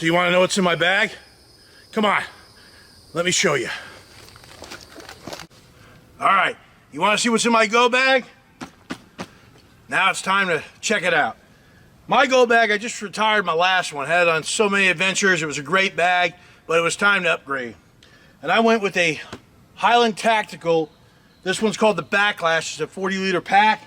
So you want to know what's in my bag? Come on, let me show you. All right, you want to see what's in my go bag? Now it's time to check it out. My go bag, I just retired my last one. Had it on so many adventures. It was a great bag, but it was time to upgrade. And I went with a Highland Tactical. This one's called the Backlash. It's a 40-liter pack.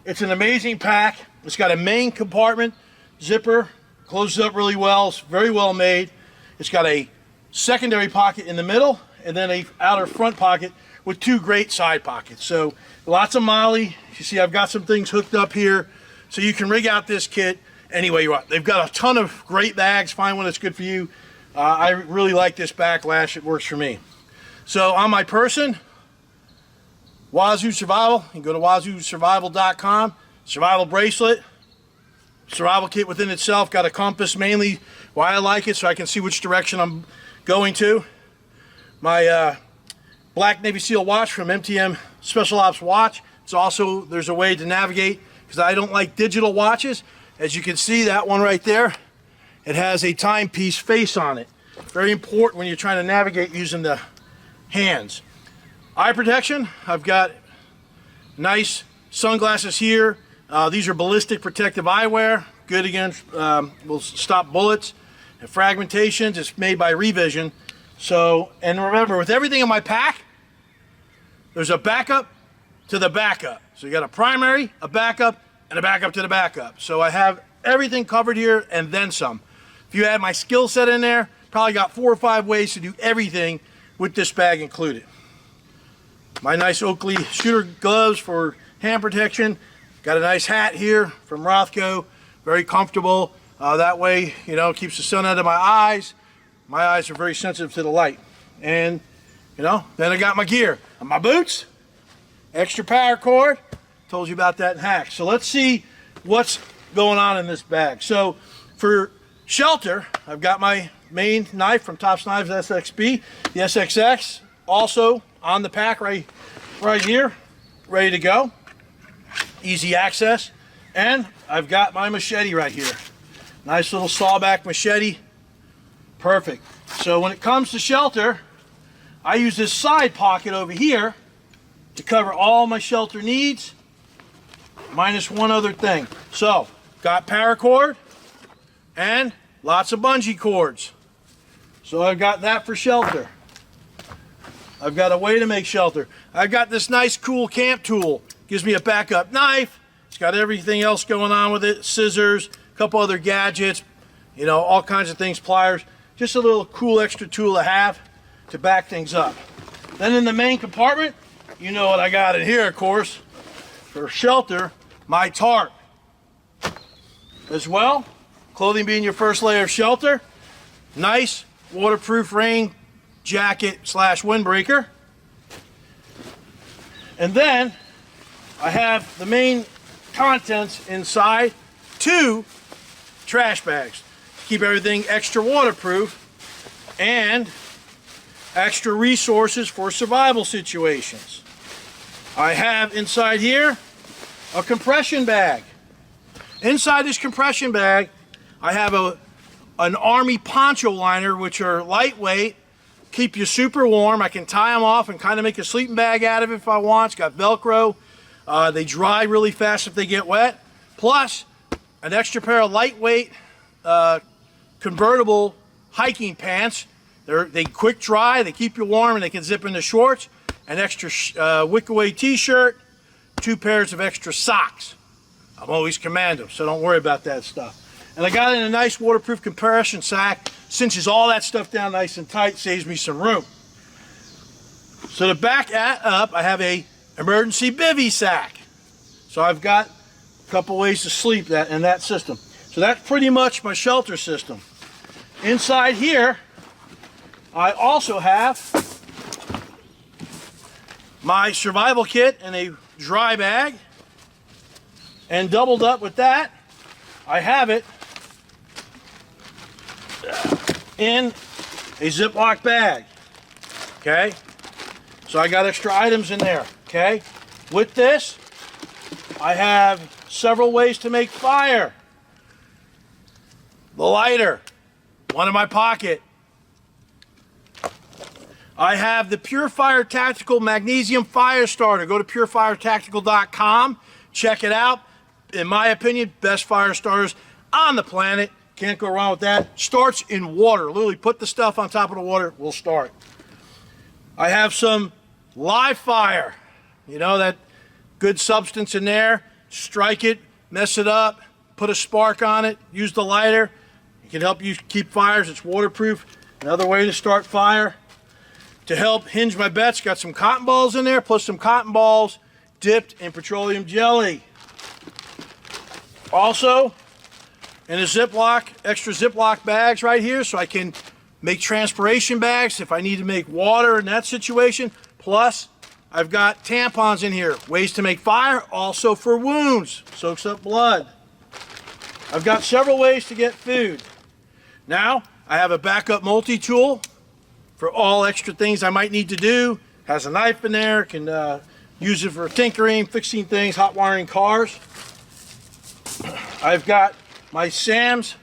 It's an amazing pack. It's got a main compartment, zipper, closes up really well. It's very well made. It's got a secondary pocket in the middle and then a outer front pocket with two great side pockets. So lots of molly. You see I've got some things hooked up here so you can rig out this kit any way you want. They've got a ton of great bags. Find one that's good for you. I really like this Backlash. It works for me. So on my person, Wazoo Survival. You can go to wazoosurvival.com. Survival bracelet. Survival kit within itself. Got a compass, mainly why I like it, so I can see which direction I'm going to. My Black Navy SEAL watch from MTM Special Ops Watch. It's also, there's a way to navigate, because I don't like digital watches. As you can see, that one right there, it has a timepiece face on it. Very important when you're trying to navigate using the hands. Eye protection, I've got nice sunglasses here. These are ballistic protective eyewear, good against, will stop bullets and fragmentations. It's made by Revision. So, and remember, with everything in my pack, there's a backup to the backup. So you got a primary, a backup, and a backup to the backup. So I have everything covered here and then some. If you add my skill set in there, probably got 4 or 5 ways to do everything with this bag included. My nice Oakley shooter gloves for hand protection. Got a nice hat here from Rothko, very comfortable. That way, you know, keeps the sun out of my eyes. My eyes are very sensitive to the light. And, you know, then I got my gear. And my boots, extra power cord. Told you about that in hacks. So let's see what's going on in this bag. So for shelter, I've got my main knife from Tops Knives SXB, the SXX, also on the pack right here, ready to go. Easy access. And I've got my machete right here. Nice little sawback machete. Perfect. So when it comes to shelter, I use this side pocket over here to cover all my shelter needs, minus one other thing. So, got paracord and lots of bungee cords. So I've got that for shelter. I've got a way to make shelter. I've got this nice cool camp tool. Gives me a backup knife. It's got everything else going on with it. Scissors, a couple other gadgets, you know, all kinds of things, pliers. Just a little cool extra tool to have to back things up. Then in the main compartment, you know what I got in here, of course, for shelter, my tarp. As well, clothing being your first layer of shelter, nice waterproof rain jacket slash windbreaker. And then I have the main contents inside, 2 trash bags. Keep everything extra waterproof and extra resources for survival situations. I have inside here a compression bag. Inside this compression bag, I have an Army poncho liner, which are lightweight, keep you super warm. I can tie them off and kind of make a sleeping bag out of it if I want. It's got Velcro. They dry really fast if they get wet. Plus, an extra pair of lightweight convertible hiking pants. They quick dry, they keep you warm, and they can zip into shorts. An extra wick-away t-shirt, 2 pairs of extra socks. I'm always commando, so don't worry about that stuff. And I got it in a nice waterproof compression sack. Cinches all that stuff down nice and tight, saves me some room. So to back up, I have a emergency bivvy sack. So I've got a couple ways to sleep in that system. So that's pretty much my shelter system. Inside here, I also have my survival kit in a dry bag, and doubled up with that, I have it in a Ziploc bag. Okay, so I got extra items in there. Okay, with this, I have several ways to make fire. The lighter, one in my pocket. I have the Purifier Tactical Magnesium Fire Starter. Go to purifiretactical.com. Check it out. In my opinion, best fire starters on the planet. Can't go wrong with that. Starts in water. Literally put the stuff on top of the water, we'll start. I have some live fire. You know, that good substance in there. Strike it, mess it up, put a spark on it, use the lighter. It can help you keep fires. It's waterproof. Another way to start fire. To help hinge my bets, got some cotton balls in there, plus some cotton balls dipped in petroleum jelly. Also, in a Ziploc, extra Ziploc bags right here, so I can make transpiration bags if I need to make water in that situation. Plus, I've got tampons in here, ways to make fire, also for wounds, soaks up blood. I've got several ways to get food. Now, I have a backup multi-tool for all extra things I might need to do. Has a knife in there, can use it for tinkering, fixing things, hot wiring cars. I've got my Sam's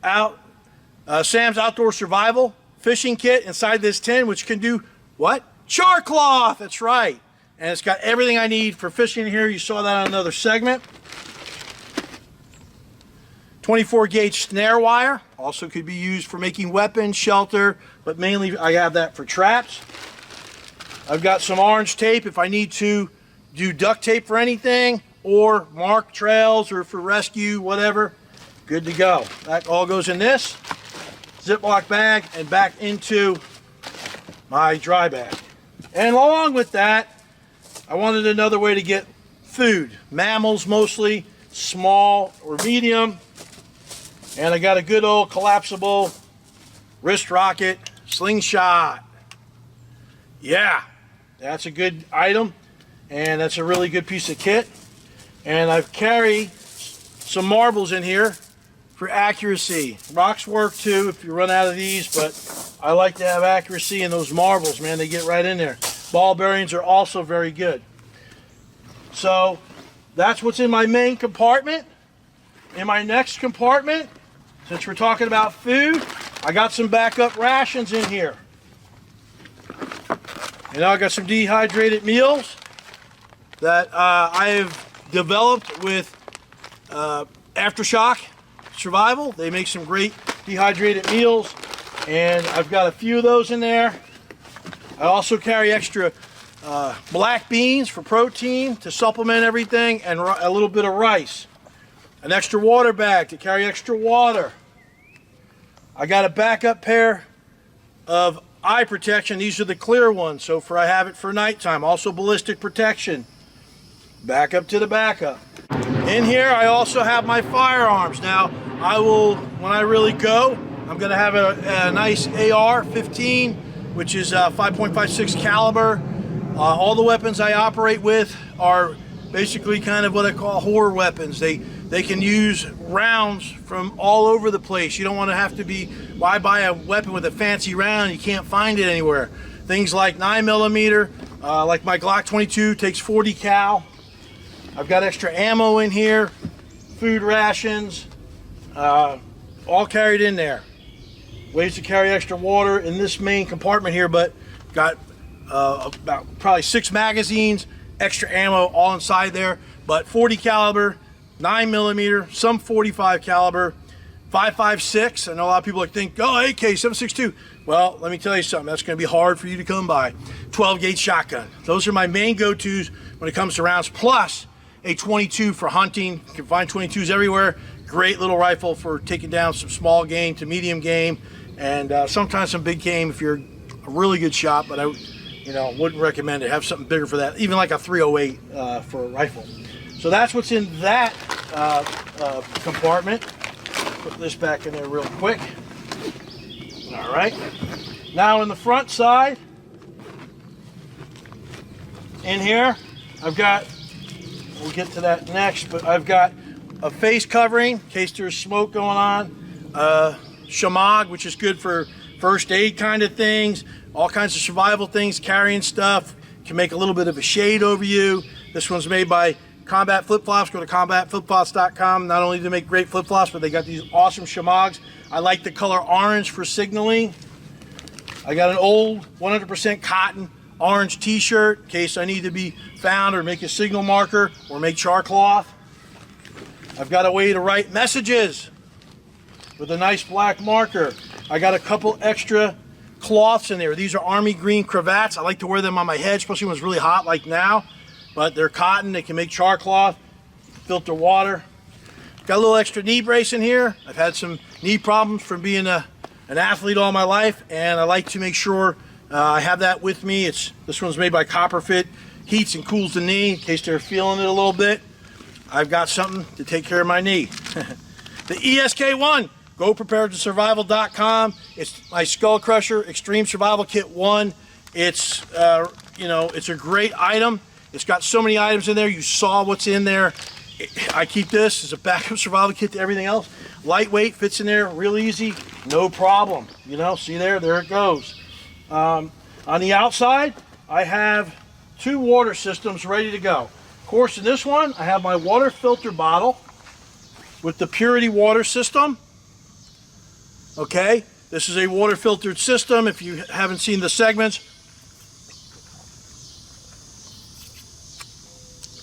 Outdoor Survival fishing kit inside this tin, which can do what? Char cloth, that's right. And it's got everything I need for fishing here. You saw that on another segment. 24 gauge snare wire, also could be used for making weapons, shelter, but mainly I have that for traps. I've got some orange tape if I need to do duct tape for anything, or mark trails, or for rescue, whatever. Good to go. That all goes in this Ziploc bag and back into my dry bag. And along with that, I wanted another way to get food. Mammals mostly, small or medium. And I got a good old collapsible wrist rocket slingshot. Yeah, that's a good item. And that's a really good piece of kit. And I've carried some marbles in here for accuracy. Rocks work too if you run out of these, but I like to have accuracy in those marbles, man. They get right in there. Ball bearings are also very good. So that's what's in my main compartment. In my next compartment, since we're talking about food, I got some backup rations in here. You know, I got some dehydrated meals that I have developed with Aftershock Survival. They make some great dehydrated meals, and I've got a few of those in there. I also carry extra black beans for protein to supplement everything, and a little bit of rice. An extra water bag to carry extra water. I got a backup pair of eye protection. These are the clear ones, so I have it for nighttime. Also ballistic protection. Backup to the backup. In here I also have my firearms. Now I will, when I really go, I'm going to have a nice AR-15, which is 5.56 caliber. All the weapons I operate with are basically kind of what I call horror weapons. They can use rounds from all over the place. You don't want to have to be, why buy a weapon with a fancy round? You can't find it anywhere. Things like 9mm, like my Glock 22 takes 40 cal. I've got extra ammo in here, food rations, all carried in there. Ways to carry extra water in this main compartment here, but got about probably 6 magazines, extra ammo all inside there, but 40 caliber, 9mm, some 45 caliber, 5.56. I know a lot of people think, oh, AK 7.62. Well, let me tell you something, that's going to be hard for you to come by. 12 gauge shotgun. Those are my main go-tos when it comes to rounds, plus a 22 for hunting. You can find 22s everywhere. Great little rifle for taking down some small game to medium game, and sometimes some big game if you're a really good shot, but I wouldn't recommend it. Have something bigger for that, even like a 308 for a rifle. So that's what's in that compartment. Put this back in there real quick. All right. Now in the front side, in here, I've got, we'll get to that next, but I've got a face covering in case there's smoke going on. Shamag, which is good for first aid kind of things, all kinds of survival things, carrying stuff. Can make a little bit of a shade over you. This one's made by combat flip-flops, go to combatflipflops.com. Not only do they make great flip-flops, but they got these awesome shamags. I like the color orange for signaling. I got an old 100% cotton orange t-shirt in case I need to be found or make a signal marker or make char cloth. I've got a way to write messages with a nice black marker. I got a couple extra cloths in there. These are army green cravats. I like to wear them on my head, especially when it's really hot like now. But they're cotton. They can make char cloth, filter water. Got a little extra knee brace in here. I've had some knee problems from being an athlete all my life, and I like to make sure I have that with me. This one's made by Copperfit. Heats and cools the knee in case they're feeling it a little bit. I've got something to take care of my knee. The ESK1, GoPreparedToSurvival.com. It's my Skull Crusher Extreme Survival Kit 1. It's it's a great item. It's got so many items in there. You saw what's in there. I keep this as a backup survival kit to everything else. Lightweight, fits in there real easy, no problem. See there it goes. On the outside, I have 2 water systems ready to go. Of course, in this one, I have my water filter bottle with the Purity water system. Okay, this is a water filtered system. If you haven't seen the segments,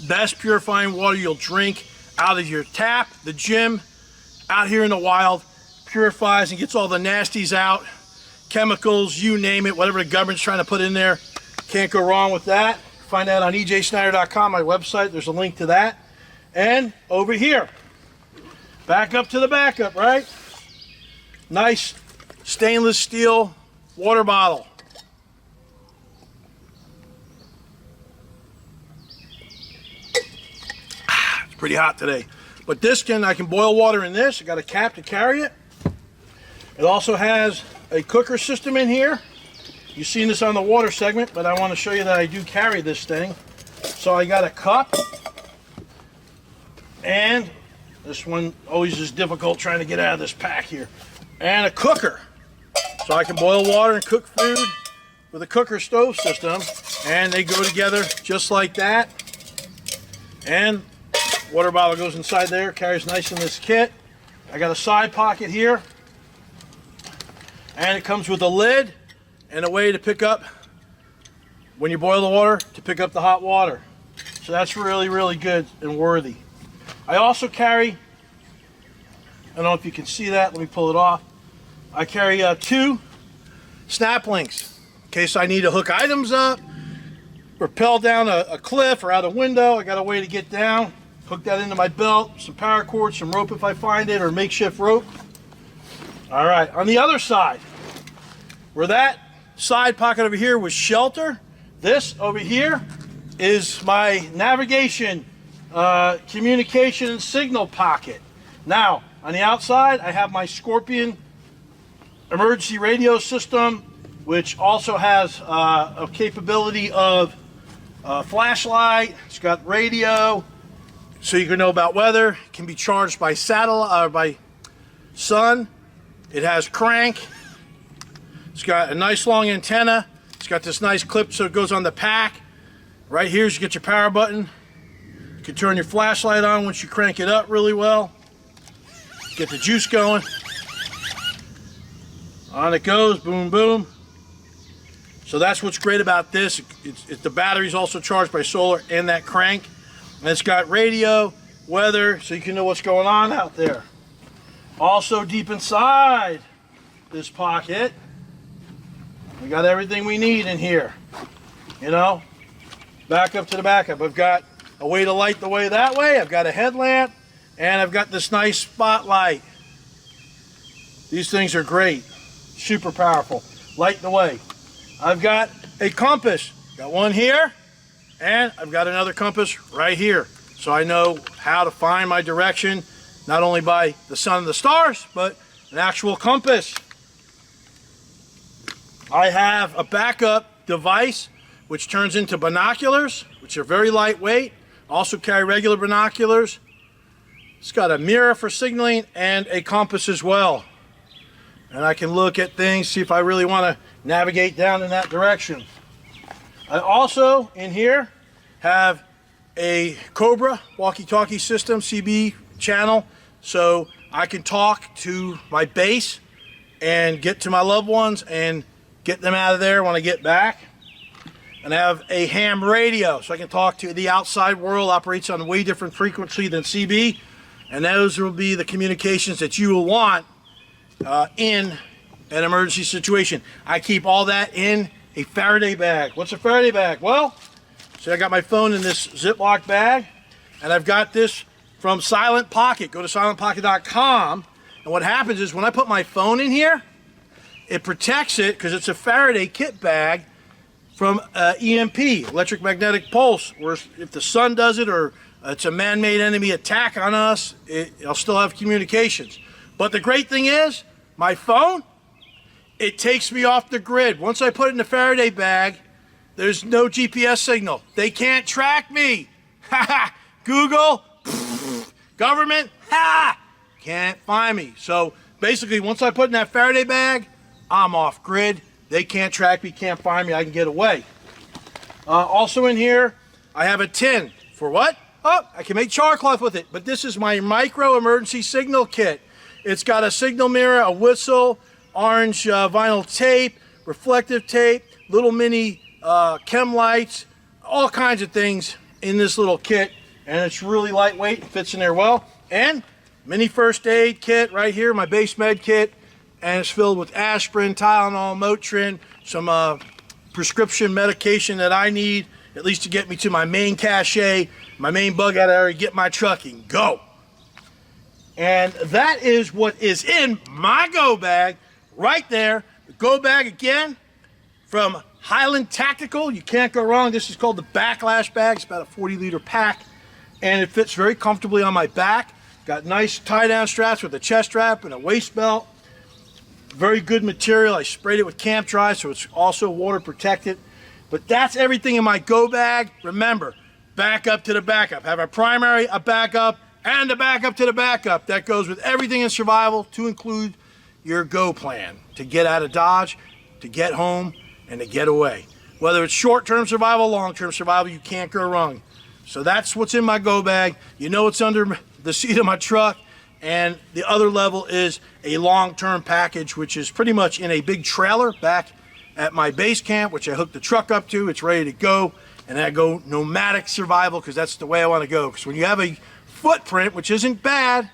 best purifying water you'll drink out of your tap, the gym, out here in the wild. Purifies and gets all the nasties out, chemicals, you name it, whatever the government's trying to put in there. Can't go wrong with that. Find that on ejsnyder.com, my website. There's a link to that. And over here, back up to the backup, right? Nice stainless steel water bottle. It's pretty hot today. But I can boil water in this. I got a cap to carry it. It also has a cooker system in here. You've seen this on the water segment, but I want to show you that I do carry this thing. So I got a cup, and this one always is difficult trying to get out of this pack here, and a cooker. So I can boil water and cook food with a cooker stove system, and they go together just like that. And water bottle goes inside there, carries nice in this kit. I got a side pocket here, and it comes with a lid and a way to pick up, when you boil the water, to pick up the hot water. So that's really, really good and worthy. I also carry, I don't know if you can see that, let me pull it off. I carry 2 snap links in case I need to hook items up, rappel down a cliff or out a window. I got a way to get down, hook that into my belt, some paracord, some rope if I find it, or makeshift rope. All right, on the other side, where that side pocket over here was shelter, this over here is my navigation, communication and signal pocket. Now, on the outside, I have my Scorpion emergency radio system, which also has a capability of flashlight. It's got radio, so you can know about weather. It can be charged by satellite or by sun. It has crank. It's got a nice long antenna. It's got this nice clip so it goes on the pack. Right here, you get your power button. You can turn your flashlight on once you crank it up really well. Get the juice going. On it goes, boom, boom. So that's what's great about this. The battery's also charged by solar and that crank. And it's got radio, weather, so you can know what's going on out there. Also deep inside this pocket, we got everything we need in here. Back up to the backup. I've got a way to light the way that way. I've got a headlamp, and I've got this nice spotlight. These things are great. Super powerful. Light the way. I've got a compass. Got one here, and I've got another compass right here. So I know how to find my direction, not only by the sun and the stars, but an actual compass. I have a backup device which turns into binoculars, which are very lightweight. Also carry regular binoculars. It's got a mirror for signaling and a compass as well. And I can look at things, see if I really want to navigate down in that direction. I also, in here, have a Cobra walkie-talkie system, CB channel, so I can talk to my base and get to my loved ones and get them out of there when I get back. And I have a ham radio, so I can talk to the outside world. Operates on a way different frequency than CB, and those will be the communications that you will want in an emergency situation. I keep all that in a Faraday bag. What's a Faraday bag? Well, see, I got my phone in this Ziploc bag, and I've got this from Silent Pocket. Go to silentpocket.com, and what happens is when I put my phone in here, it protects it because it's a Faraday kit bag from EMP, electromagnetic pulse, where if the sun does it or it's a man-made enemy attack on us, I'll still have communications. But the great thing is, my phone, it takes me off the grid. Once I put it in the Faraday bag, there's no GPS signal. They can't track me. Google, government, can't find me. So basically, once I put in that Faraday bag, I'm off grid. They can't track me, can't find me, I can get away. Also in here, I have a tin. For what? Oh, I can make char cloth with it. But this is my micro emergency signal kit. It's got a signal mirror, a whistle, orange vinyl tape, reflective tape, little mini chem lights, all kinds of things in this little kit. And it's really lightweight, it fits in there well. And mini first aid kit right here, my base med kit. And it's filled with aspirin, Tylenol, Motrin, some prescription medication that I need, at least to get me to my main cache, my main bug out area, get my truck and go. And that is what is in my go bag right there. The go bag again from Highland Tactical. You can't go wrong. This is called the Backlash bag. It's about a 40-liter pack, and it fits very comfortably on my back. Got nice tie-down straps with a chest strap and a waist belt. Very good material. I sprayed it with Camp Dry, so it's also water protected. But that's everything in my go bag. Remember, backup to the backup. Have a primary, a backup, and a backup to the backup. That goes with everything in survival, to include your go plan to get out of Dodge, to get home, and to get away. Whether it's short-term survival, long-term survival, you can't go wrong. So that's what's in my go bag. You know it's under the seat of my truck. And the other level is a long-term package, which is pretty much in a big trailer back at my base camp, which I hooked the truck up to. It's ready to go. And I go nomadic survival because that's the way I want to go. Because when you have a footprint, which isn't bad,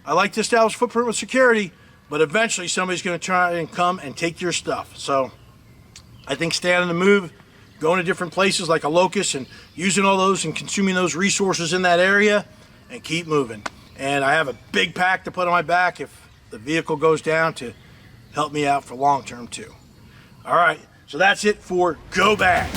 I like to establish footprint with security, but eventually somebody's going to try and come and take your stuff. So I think staying on the move, going to different places like a locust and using all those and consuming those resources in that area, and keep moving. And I have a big pack to put on my back if the vehicle goes down, to help me out for long term too. All right, so that's it for Go Bag.